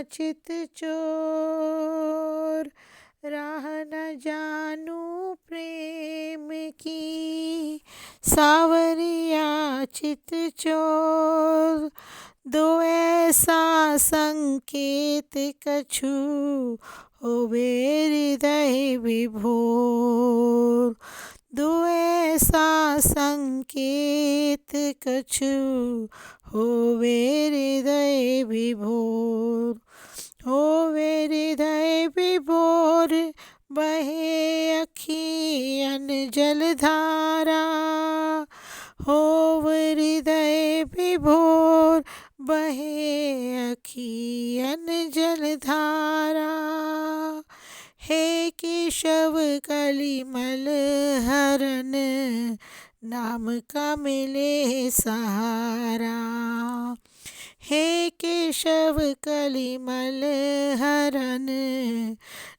चित चोर, राह न जानू प्रेम की, सावरिया चित चोर। दो ऐसा संकेत कछु, होवे हृदय विभोर। दो ऐसा संकेत कछु, होवे हृदय विभोर। होवे हृदय विभोर, बहे अखियन जलधारा। होवे हृदय विभोर, बहे अखियन जलधारा। हे केशव कलिमल हरन, नाम का मिले सहारा। हे केशव कलिमल हरन,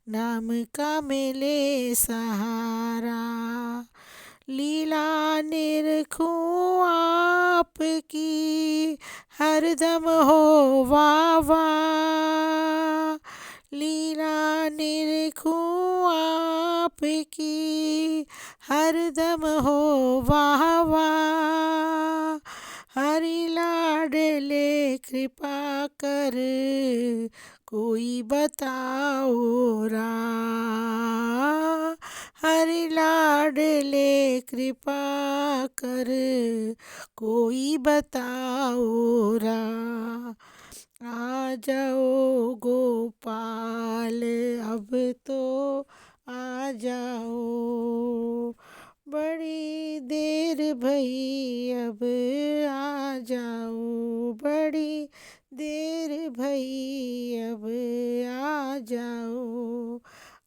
नाम का मिले सहारा। लीला निरखूं आपकी, हरदम हो वाह वाह। लीला निरखूं आपकी, हरदम हो वाह वाह। हरि लाडले कृपा कर, कोई बताओ राह। हरि लाडले कृपा कर, कोई बताओ राह। आ जाओ गोपाल, अब तो आ जाओ। बड़ी देर भई, अब आ जाओ। बड़ी देर भई, अब आ जाओ।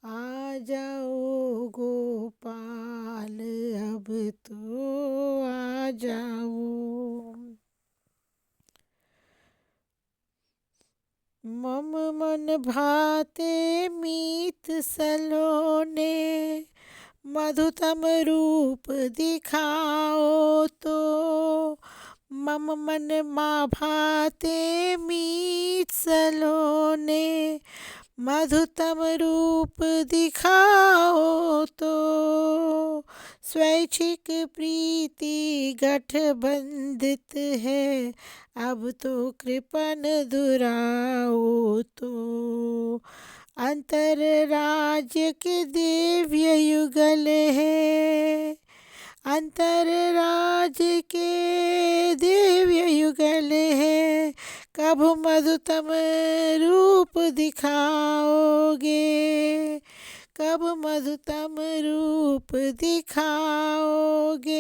आ जाओ गोपाल, अब तो आ जाओ। मम मन भाते मीत सलोने, मधुतम रूप दिखाओ तो। मम मन मा भाते मीत सलोने, मधुतम रूप दिखाओ तो। स्वैच्छिक प्रीति गठबंधित है, अब तो कृपन दुराओ तो। अंतर राज्य के दिव्य युगल है, अंतर राज्य के दिव्य युगल है। कब मधुतम रूप दिखाओगे, कब मधुतम रूप दिखाओगे।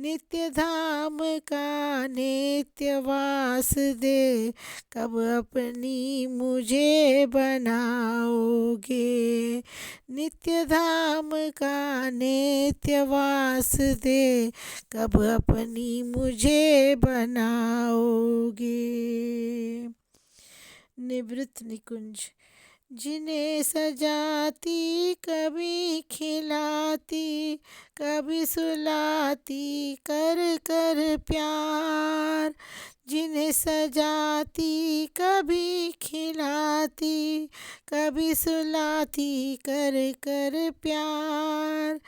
नित्य धाम का नित्य वास दे, कब अपनी मुझे बनाओगे। नित्य धाम का नित्य वास दे, कब अपनी मुझे बनाओगे। निवृत्त निकुंज। जिन्हें सजाती कभी खिलाती, कभी सुलाती कर कर प्यार। जिन्हें सजाती कभी खिलाती, कभी सुलाती कर कर प्यार।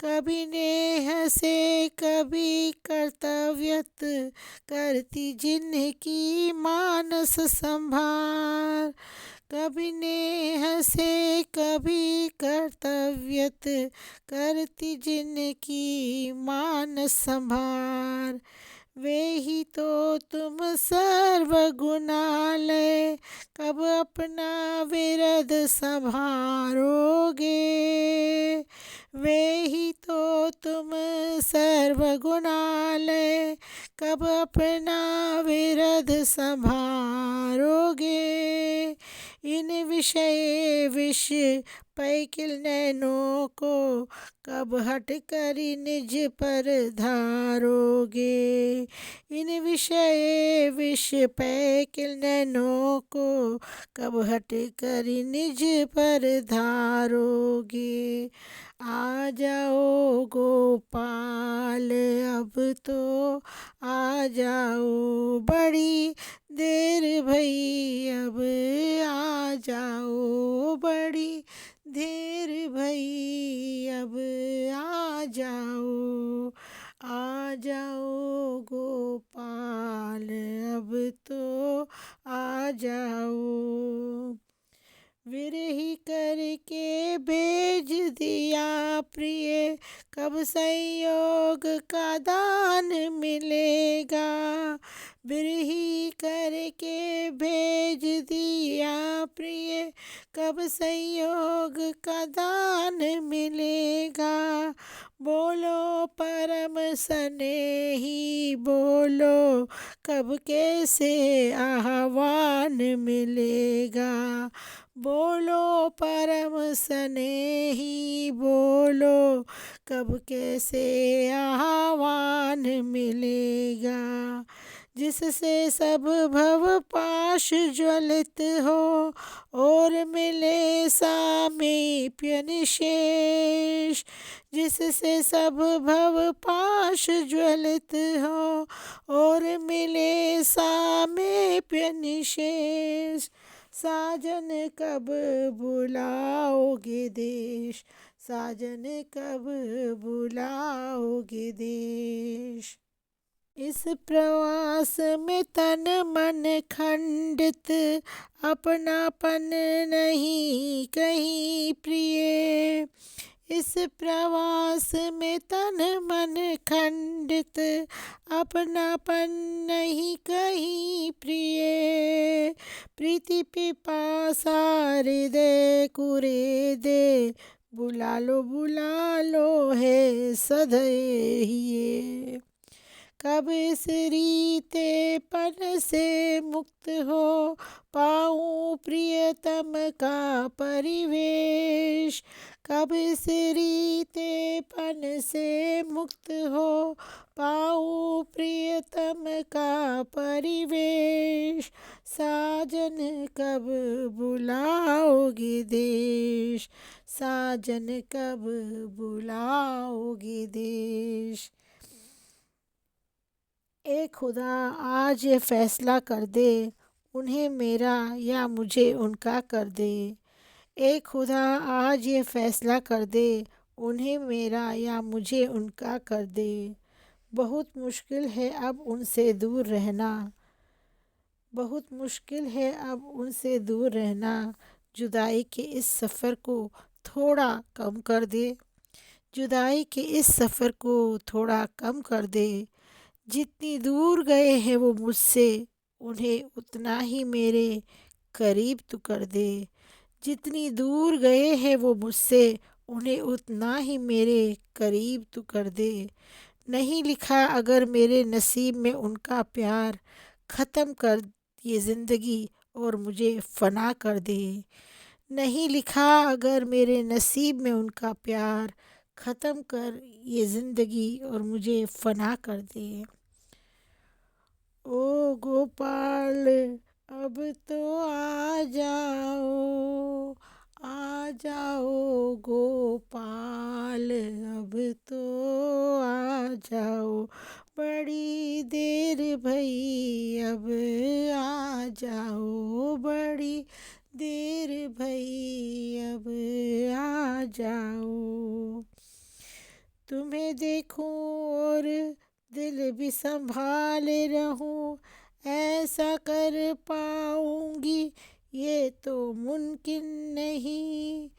कभी नेह से कभी कर्तव्यत, करती जिनकी मानस संभार। कभी नेह से कभी कर्तव्यत, करती जिनकी मान संभार। वे ही तो तुम सर्वगुणालय, कब अपना विरद संभारोगे। वे ही तो तुम सर्वगुणालय, कब अपना विरद संभारोगे। इन विषय विष पैकिल नैनों को, कब हट कर निज पर धारोगे। इन विषय विष पैकिल नैनों को, कब हट कर निज पर धारोगे। आ जाओ गोपाल अब तो आ जाओ, बड़ी देर भई अब आ जाओ, बड़ी देर भई अब आ जाओ। आ जाओ गोपाल अब तो आ जाओ। विरही करके भेज दिया प्रिय, कब संयोग का दान मिलेगा। विरही करके भेज दिया प्रिय, कब संयोग का दान मिलेगा। बोलो परम स्नेही बोलो, कब कैसे आह्वान मिलेगा। बोलो परम स्नेही बोलो, कब कैसे आह्वान मिलेगा। जिससे सब भव पाश ज्वलित हो, और मिले सामीप्य निशेष। जिससे सब भव पाश ज्वलित हो, और मिले सामीप्य निशेष। साजन कब बुलाओगे देश, साजन कब बुलाओगे देश। इस प्रवास में तन मन खंडित, अपनापन नहीं कहीं प्रिय। इस प्रवास में तन मन खंडित, अपनापन नहीं कहीं प्रिय। प्रीति पिपासा हृदय कुरेदे, बुला लो है सधैर्य। कब इस रीतेपन से मुक्त हो, पाऊं प्रियतम का परिवेश। कब इस रीतेपन से मुक्त हो, पाऊं प्रियतम का परिवेश। साजन कब बुलाओगे देश, साजन कब बुलाओगे देश। ए खुदा आज ये फैसला कर दे, उन्हें मेरा या मुझे उनका कर दे। ए खुदा आज ये फैसला कर दे, उन्हें मेरा या मुझे उनका कर दे। बहुत मुश्किल है अब उनसे दूर रहना, बहुत मुश्किल है अब उनसे दूर रहना। जुदाई के इस सफ़र को थोड़ा कम कर दे, जुदाई के इस सफ़र को थोड़ा कम कर दे। जितनी दूर गए हैं वो मुझसे, उन्हें उतना ही मेरे करीब तू कर दे। जितनी दूर गए हैं वो मुझसे, उन्हें उतना ही मेरे करीब तू कर दे। नहीं लिखा अगर मेरे नसीब में उनका प्यार, ख़त्म कर ये ज़िंदगी और मुझे फ़ना कर दे। नहीं लिखा अगर मेरे नसीब में उनका प्यार, ख़त्म कर ये ज़िंदगी और मुझे फ़ना कर दे। ओ गोपाल अब तो आ जाओ, आ जाओ गोपाल अब तो आ जाओ। बड़ी देर भई अब आ जाओ, बड़ी देर भई अब आ जाओ। तुम्हें देखूं और दिल भी संभाले रहूं, ऐसा कर पाऊंगी ये तो मुमकिन नहीं।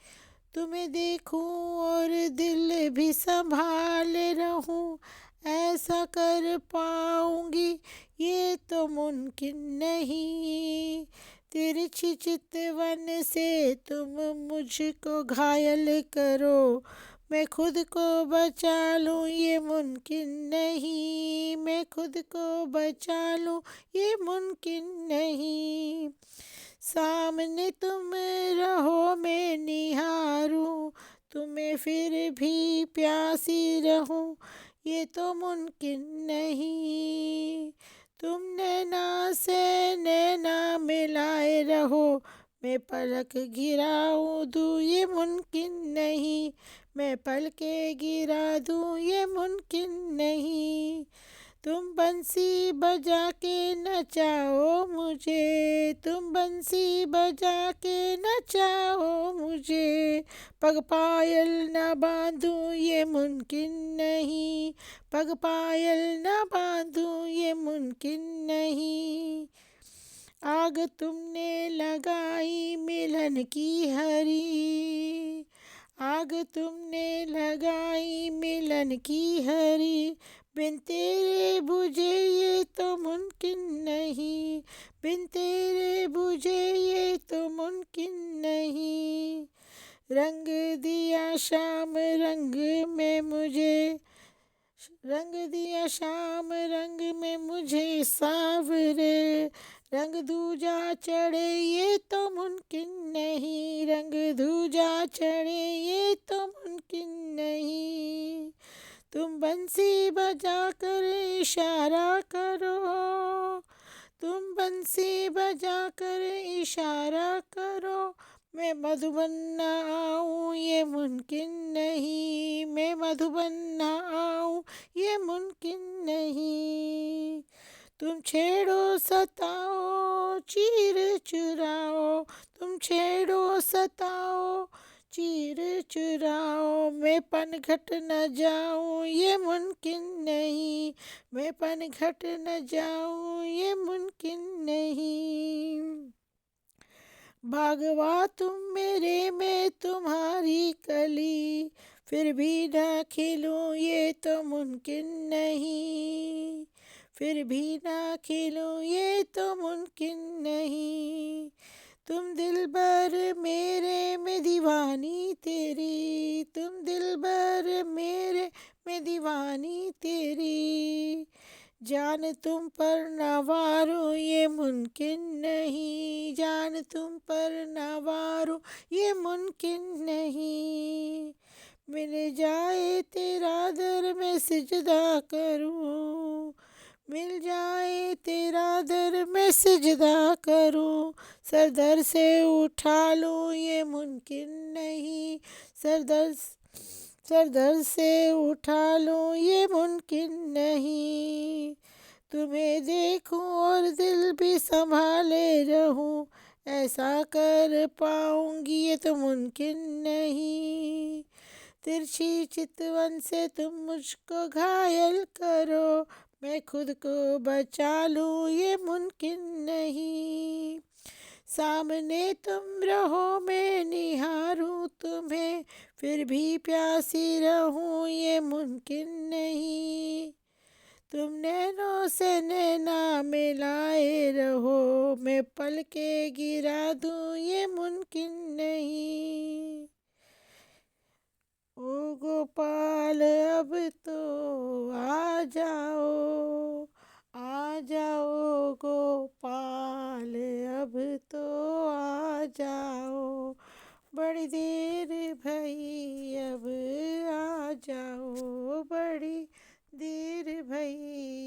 तुम्हें देखूं और दिल भी संभाले रहूं, ऐसा कर पाऊंगी ये तो मुमकिन नहीं। तिरछी चितवन से तुम मुझको घायल करो, मैं खुद को बचा लूं ये मुमकिन नहीं। मैं खुद को बचा लूं ये मुमकिन नहीं। सामने तुम रहो मैं निहारूं, तुम्हें फिर भी प्यासी रहूं ये तो मुमकिन नहीं। तुम नैना से नैना मिलाए रहो, मैं पलक गिराऊं दूं ये मुमकिन नहीं, मैं पलके गिरा दूं ये मुमकिन नहीं। तुम बंसी बजा के नचाओ मुझे, तुम बंसी बजा के नचाओ मुझे, पग पायल न बांधूं ये मुमकिन नहीं, पग पायल न बांधूं ये मुमकिन नहीं। आग तुमने लगाई मिलन की हरी, आग तुमने लगाई मिलन की हरी, बिन तेरे बुझे ये तो मुमकिन नहीं, बिन तेरे बुझे ये तो मुमकिन नहीं। रंग दिया शाम रंग में मुझे, रंग दिया शाम रंग में मुझे सांवरे, रंग दूजा चढ़े ये तो मुमकिन नहीं, रंग दूजा चढ़े ये तो मुमकिन नहीं। तुम बंसी बजा कर इशारा करो, तुम बंसी बजा कर इशारा करो, मैं मधुबन न आऊं ये मुमकिन नहीं, मैं मधुबन न आऊं ये मुमकिन नहीं। तुम छेड़ो सताओ चीर चुराओ, तुम छेड़ो सताओ चीर चुराओ, मैं पनघट न जाऊं ये मुमकिन नहीं, मैं पनघट न जाऊं ये मुमकिन नहीं। भागवा तुम मेरे में तुम्हारी कली, फिर भी ना खिलूं ये तो मुमकिन नहीं, फिर भी ना खिलूं ये तो मुमकिन नहीं। तुम दिलबर मेरे में दीवानी तेरी, तुम दिलबर मेरे में दीवानी तेरी, जान तुम पर न वारूं ये मुमकिन नहीं, जान तुम पर न वारूं ये मुमकिन नहीं। मिल जाए तेरा दर में सिजदा करूं, मिल जाए तेरा दर में सिजदा करूं, सर दर से उठा लूं ये मुमकिन नहीं, सर दर सर दर से उठा लूं ये मुमकिन नहीं। तुम्हें देखूं और दिल भी संभाले रहूं, ऐसा कर पाऊंगी ये तो मुमकिन नहीं। तिरछी चितवन से तुम मुझको घायल करो, मैं खुद को बचा लूं ये मुमकिन नहीं। सामने तुम रहो मैं निहारूं तुम्हें, फिर भी प्यासी रहूं ये मुमकिन नहीं। तुम नैनों से नैना मिलाए रहो, मैं पलके गिरा दूं ये मुमकिन नहीं। ओ गोपाल अब तो आ जाओ, आ जाओ गोपाल अब तो आ जाओ, बड़ी देर भई अब आ जाओ, बड़ी देर भई